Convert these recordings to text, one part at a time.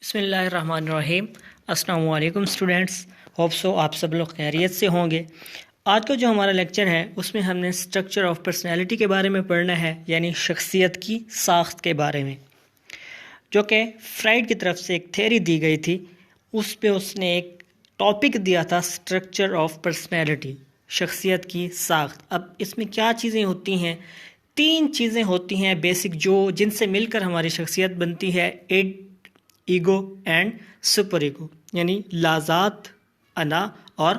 بسم اللہ الرحمن الرحیم۔ السلام علیکم اسٹوڈینٹس، ہوپ سو آپ سب لوگ خیریت سے ہوں گے۔ آج کا جو ہمارا لیکچر ہے اس میں ہم نے اسٹرکچر آف پرسنالٹی کے بارے میں پڑھنا ہے، یعنی شخصیت کی ساخت کے بارے میں، جو کہ فرائڈ کی طرف سے ایک تھیوری دی گئی تھی۔ اس پہ اس نے ایک ٹاپک دیا تھا اسٹرکچر آف پرسنالٹی، شخصیت کی ساخت۔ اب اس میں کیا چیزیں ہوتی ہیں؟ 3 چیزیں ہوتی ہیں بیسک، جن سے مل کر ہماری شخصیت بنتی ہے: ایگو اینڈ سپر ایگو، یعنی لاذات، انا اور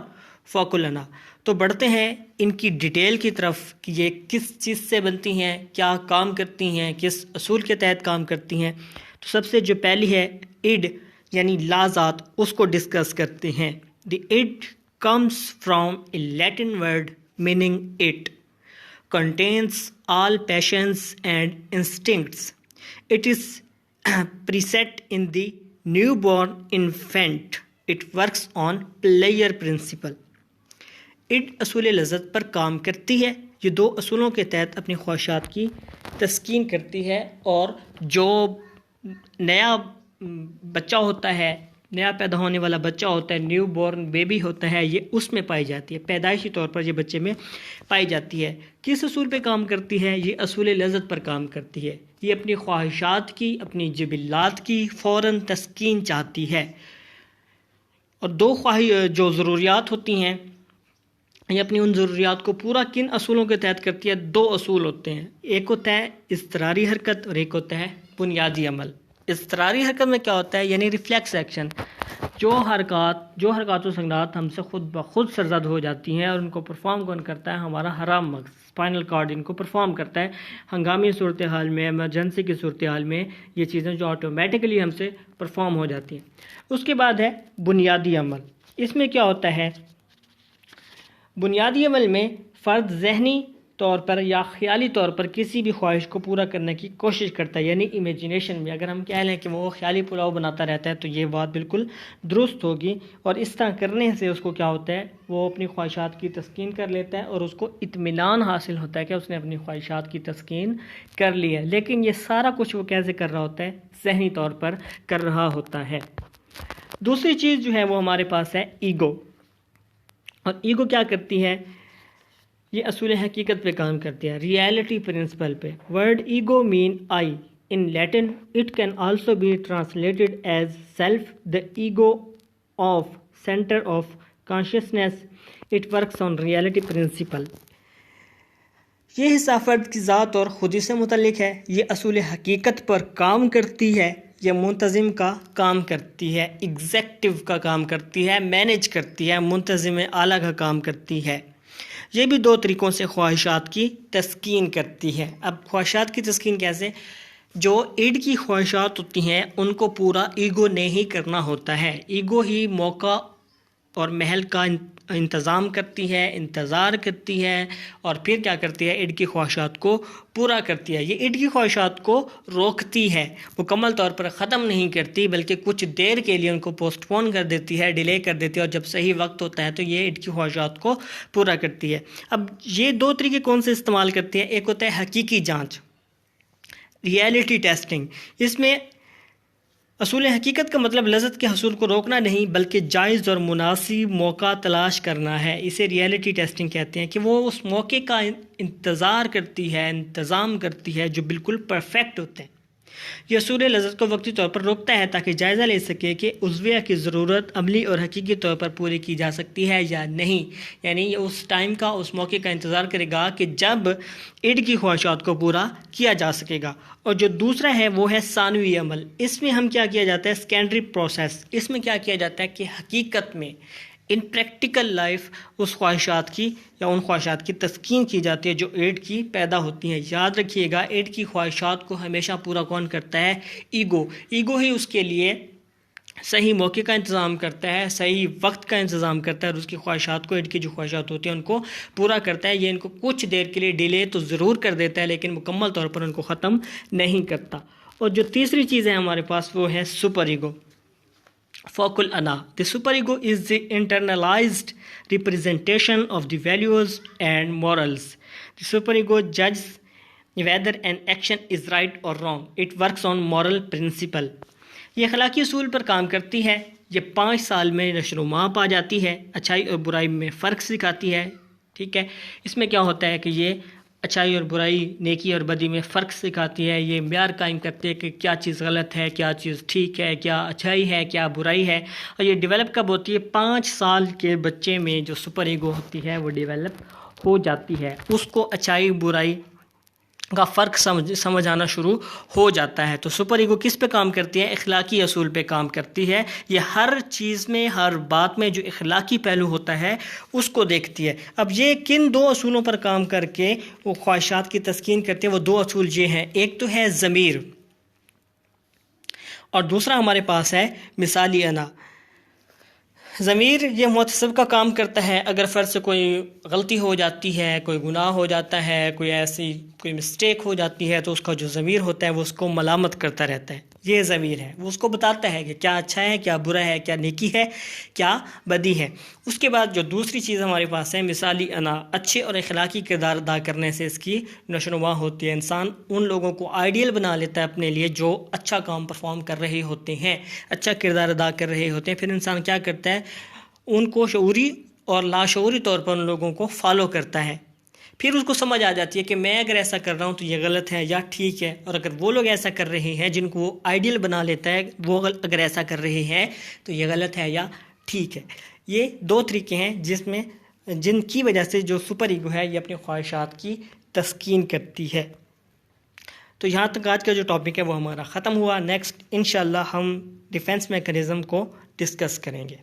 فوق الانا۔ تو بڑھتے ہیں ان کی ڈیٹیل کی طرف کہ یہ کس چیز سے بنتی ہیں، کیا کام کرتی ہیں، کس اصول کے تحت کام کرتی ہیں۔ تو سب سے جو پہلی ہے ایڈ، یعنی لاذات، اس کو ڈسکس کرتے ہیں۔ دی add comes from a Latin word meaning it contains all passions and instincts. It is preset in the newborn infant. It works on player principle. اڈ اصول لذت پر کام کرتی ہے۔ یہ 2 اصولوں کے تحت اپنی خواہشات کی تسکین کرتی ہے، اور جو نیا بچہ ہوتا ہے، نیا پیدا ہونے والا بچہ ہوتا ہے، نیو بورن بیبی ہوتا ہے، یہ اس میں پائی جاتی ہے، پیدائشی طور پر یہ بچے میں پائی جاتی ہے۔ کس اصول پہ کام کرتی ہے؟ یہ اصول لذت پر کام کرتی ہے۔ یہ اپنی خواہشات کی، اپنی جبلات کی فوراً تسکین چاہتی ہے، اور 2 جو ضروریات ہوتی ہیں، یہ اپنی ان ضروریات کو پورا کن اصولوں کے تحت کرتی ہے؟ 2 اصول ہوتے ہیں، ایک ہوتا ہے اضطراری حرکت اور ایک ہوتا ہے بنیادی عمل۔ اضطراری حرکت میں کیا ہوتا ہے؟ یعنی ریفلیکس ایکشن، جو حرکات و سکنات ہم سے خود بخود سرزد ہو جاتی ہیں، اور ان کو پرفارم کون کرتا ہے؟ ہمارا حرام مغز، اسپائنل کارڈ ان کو پرفارم کرتا ہے۔ ہنگامی صورتحال میں، ایمرجنسی کی صورتحال میں یہ چیزیں جو آٹومیٹکلی ہم سے پرفارم ہو جاتی ہیں۔ اس کے بعد ہے بنیادی عمل۔ اس میں کیا ہوتا ہے؟ بنیادی عمل میں فرد ذہنی طور پر یا خیالی طور پر کسی بھی خواہش کو پورا کرنے کی کوشش کرتا ہے، یعنی امیجنیشن میں۔ اگر ہم کہہ لیں کہ وہ خیالی پلاؤ بناتا رہتا ہے تو یہ بات بالکل درست ہوگی، اور اس طرح کرنے سے اس کو کیا ہوتا ہے؟ وہ اپنی خواہشات کی تسکین کر لیتا ہے، اور اس کو اطمینان حاصل ہوتا ہے کہ اس نے اپنی خواہشات کی تسکین کر لی ہے۔ لیکن یہ سارا کچھ وہ کیسے کر رہا ہوتا ہے؟ ذہنی طور پر کر رہا ہوتا ہے۔ دوسری چیز جو ہے وہ ہمارے پاس ہے ایگو، اور ایگو کیا کرتی ہے؟ یہ اصول حقیقت پہ کام کرتی ہے، ریئلٹی پرنسپل پہ۔ Word ego means I in Latin, it can also be translated as self, the ego of centre of consciousness, it works on reality principle. یہ حصہ فرد کی ذات اور خودی سے متعلق ہے، یہ اصول حقیقت پر کام کرتی ہے، یہ منتظم کا کام کرتی ہے، ایگزیکٹو کا کام کرتی ہے، مینیج کرتی ہے، منتظم اعلیٰ کا کام کرتی ہے۔ یہ بھی 2 طریقوں سے خواہشات کی تسکین کرتی ہے۔ اب خواہشات کی تسکین کیسے؟ جو ایڈ کی خواہشات ہوتی ہیں ان کو پورا ایگو نے ہی کرنا ہوتا ہے، ایگو ہی موقع اور محل کا انتظام کرتی ہے، انتظار کرتی ہے، اور پھر کیا کرتی ہے؟ ایڈ کی خواہشات کو پورا کرتی ہے۔ یہ ایڈ کی خواہشات کو روکتی ہے، مکمل طور پر ختم نہیں کرتی، بلکہ کچھ دیر کے لیے ان کو پوسٹ پون کر دیتی ہے، ڈیلے کر دیتی ہے، اور جب صحیح وقت ہوتا ہے تو یہ ایڈ کی خواہشات کو پورا کرتی ہے۔ اب یہ 2 طریقے کون سے استعمال کرتی ہے؟ ایک ہوتا ہے حقیقی جانچ، ریئلٹی ٹیسٹنگ۔ اس میں اصول حقیقت کا مطلب لذت کے حصول کو روکنا نہیں، بلکہ جائز اور مناسب موقع تلاش کرنا ہے۔ اسے ریئلٹی ٹیسٹنگ کہتے ہیں، کہ وہ اس موقع کا انتظار کرتی ہے، انتظام کرتی ہے جو بالکل پرفیکٹ ہوتے ہیں۔ یہ اصول لذت کو وقتی طور پر روکتا ہے تاکہ جائزہ لے سکے کہ عضویہ کی ضرورت عملی اور حقیقی طور پر پوری کی جا سکتی ہے یا نہیں، یعنی یہ اس ٹائم کا، اس موقع کا انتظار کرے گا کہ جب ایڈ کی خواہشات کو پورا کیا جا سکے گا۔ اور جو دوسرا ہے وہ ہے ثانوی عمل۔ اس میں ہم کیا کیا جاتا ہے؟ Secondary process. اس میں کیا کیا جاتا ہے کہ حقیقت میں ان پریکٹیکل لائف اس خواہشات کی یا ان خواہشات کی تسکین کی جاتی ہے جو ایڈ کی پیدا ہوتی ہیں۔ یاد رکھیے گا، ایڈ کی خواہشات کو ہمیشہ پورا کون کرتا ہے؟ ایگو۔ ایگو ہی اس کے لیے صحیح موقع کا انتظام کرتا ہے، صحیح وقت کا انتظام کرتا ہے، اور اس کی خواہشات کو، ایڈ کی جو خواہشات ہوتی ہیں ان کو پورا کرتا ہے۔ یہ ان کو کچھ دیر کے لیے ڈیلے تو ضرور کر دیتا ہے، لیکن مکمل طور پر ان کو ختم نہیں کرتا۔ اور جو تیسری چیز ہے ہمارے پاس وہ ہے سپر ایگو، فوق Allana. The superego is the internalized representation of the values and morals. The superego judges whether an action is right or wrong. It works on moral principle. یہ اخلاقی اصول پر کام کرتی ہے، یہ 5 سال میں نشو و نما پا جاتی ہے، اچھائی اور برائی میں فرق سکھاتی ہے، ٹھیک ہے۔ اس میں کیا ہوتا ہے کہ یہ اچھائی اور برائی، نیکی اور بدی میں فرق سکھاتی ہے، یہ معیار قائم کرتی ہے کہ کیا چیز غلط ہے، کیا چیز ٹھیک ہے، کیا اچھائی ہے، کیا برائی ہے، اور یہ ڈیولپ کب ہوتی ہے؟ 5 سال کے بچے میں جو سپر ایگو ہوتی ہے وہ ڈیولپ ہو جاتی ہے، اس کو اچھائی برائی کا فرق سمجھ آنا شروع ہو جاتا ہے۔ تو سپر ایگو کس پہ کام کرتی ہے؟ اخلاقی اصول پہ کام کرتی ہے، یہ ہر چیز میں، ہر بات میں جو اخلاقی پہلو ہوتا ہے اس کو دیکھتی ہے۔ اب یہ کن 2 اصولوں پر کام کر کے وہ خواہشات کی تسکین کرتے ہیں؟ وہ 2 اصول یہ ہیں، ایک تو ہے ضمیر اور دوسرا ہمارے پاس ہے مثالی انا۔ ضمیر یہ محتسب کا کام کرتا ہے، اگر فرض سے کوئی غلطی ہو جاتی ہے، کوئی گناہ ہو جاتا ہے، کوئی مسٹیک ہو جاتی ہے، تو اس کا جو ضمیر ہوتا ہے وہ اس کو ملامت کرتا رہتا ہے، یہ ضمیر ہے، وہ اس کو بتاتا ہے کہ کیا اچھا ہے، کیا برا ہے، کیا نیکی ہے، کیا بدی ہے۔ اس کے بعد جو دوسری چیز ہمارے پاس ہے مثالی انا، اچھے اور اخلاقی کردار ادا کرنے سے اس کی نشو و نما ہوتی ہے، انسان ان لوگوں کو آئیڈیل بنا لیتا ہے اپنے لیے جو اچھا کام پرفارم کر رہے ہوتے ہیں، اچھا کردار ادا کر رہے ہوتے ہیں، پھر انسان کیا کرتا ہے؟ ان کو شعوری اور لاشعوری طور پر ان لوگوں کو فالو کرتا ہے، پھر اس کو سمجھ آ جاتی ہے کہ میں اگر ایسا کر رہا ہوں تو یہ غلط ہے یا ٹھیک ہے، اور اگر وہ لوگ ایسا کر رہے ہیں جن کو وہ آئیڈیل بنا لیتا ہے، وہ اگر ایسا کر رہے ہیں تو یہ غلط ہے یا ٹھیک ہے۔ یہ 2 طریقے ہیں جن کی وجہ سے جو سپر ایگو ہے یہ اپنی خواہشات کی تسکین کرتی ہے۔ تو یہاں تک آج کا جو ٹاپک ہے وہ ہمارا ختم ہوا۔ نیکسٹ انشاءاللہ ہم ڈیفنس میکانزم کو ڈسکس کریں گے۔